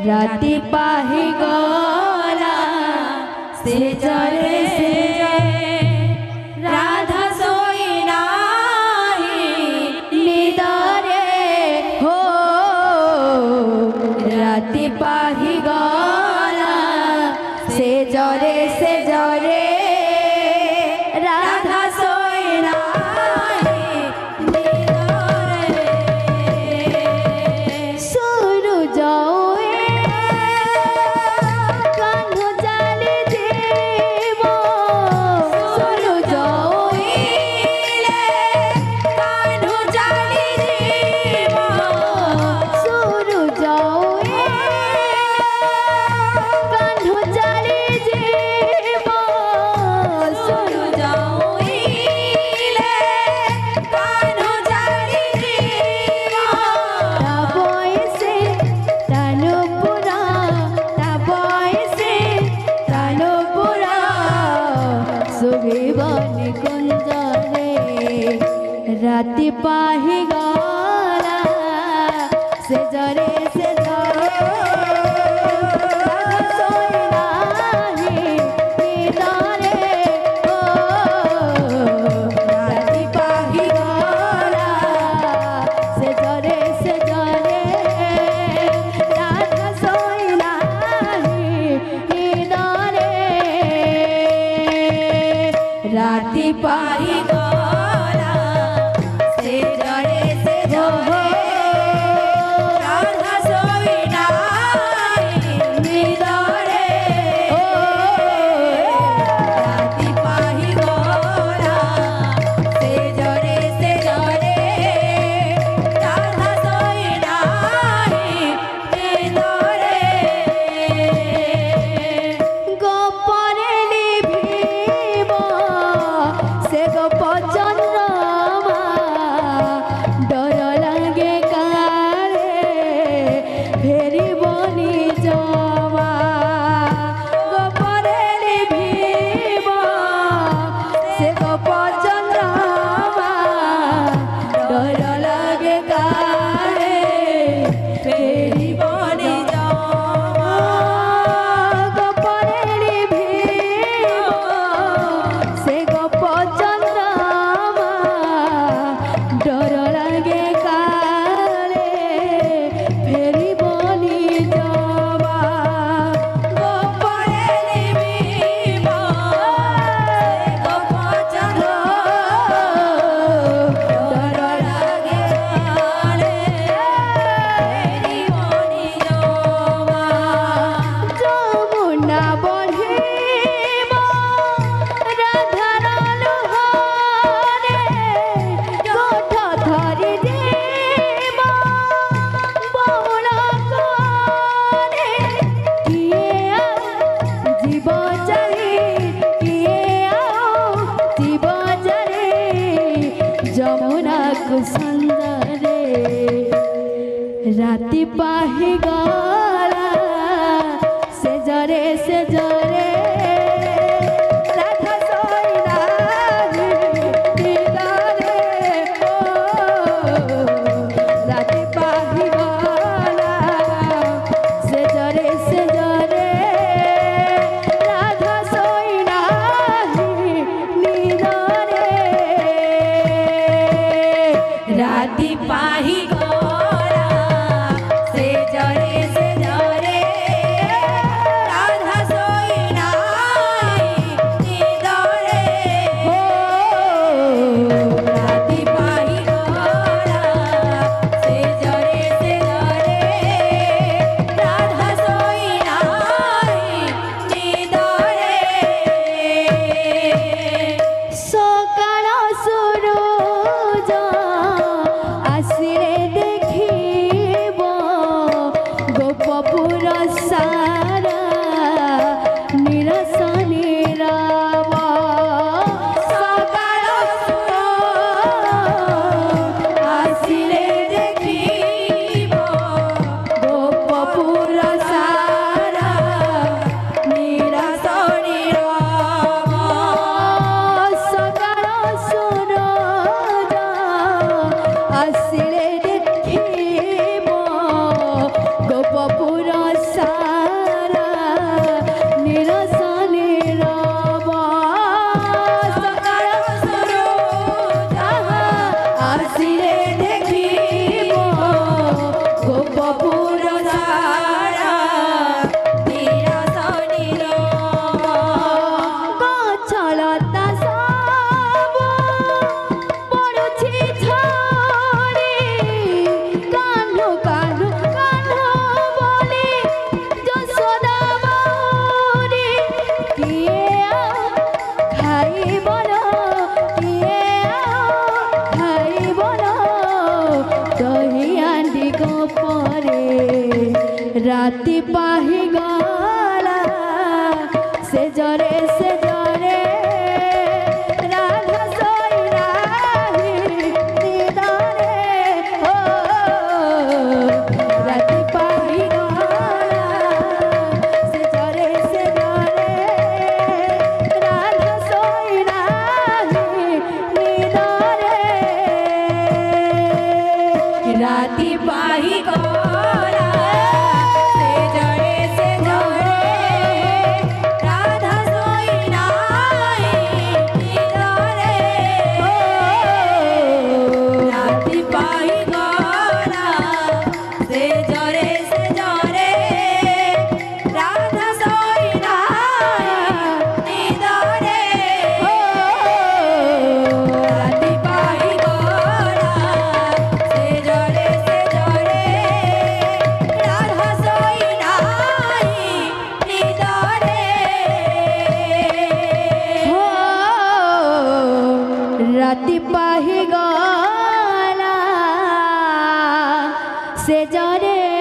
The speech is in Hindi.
राति पाही गला से जरे से राधा सोई नाही निदरे हो राति पाही गला से जरे राधा सोई नाही निदरे सुरु जाओ राति पाही गला से जरे सोई नाही निदरे हो राति पाही गला से जरे राधा सोई नाही निदरे राति पाही राति पाही गला से जरे राधा सोई नाही निदरे हो राति पाही गला से जरे राधा सोई नाही निदरे राति पाही রাতি পাহি গলা সে জরে রাধা সই নাহি নিদরে ও রাতি পাহি গলা সে জরে রাধা সই নাহি নিদরে রাতি পাহি গলা সে জরে রাধা সই নাহি নিদরে ও রাতি পাহি গলা সে জরে রাধা সই নাহি নিদরে ও রাতি পাহি গলা সে জরে রাধা সই নাহি নিদরে ও রাতি পাহি গলা সে জরে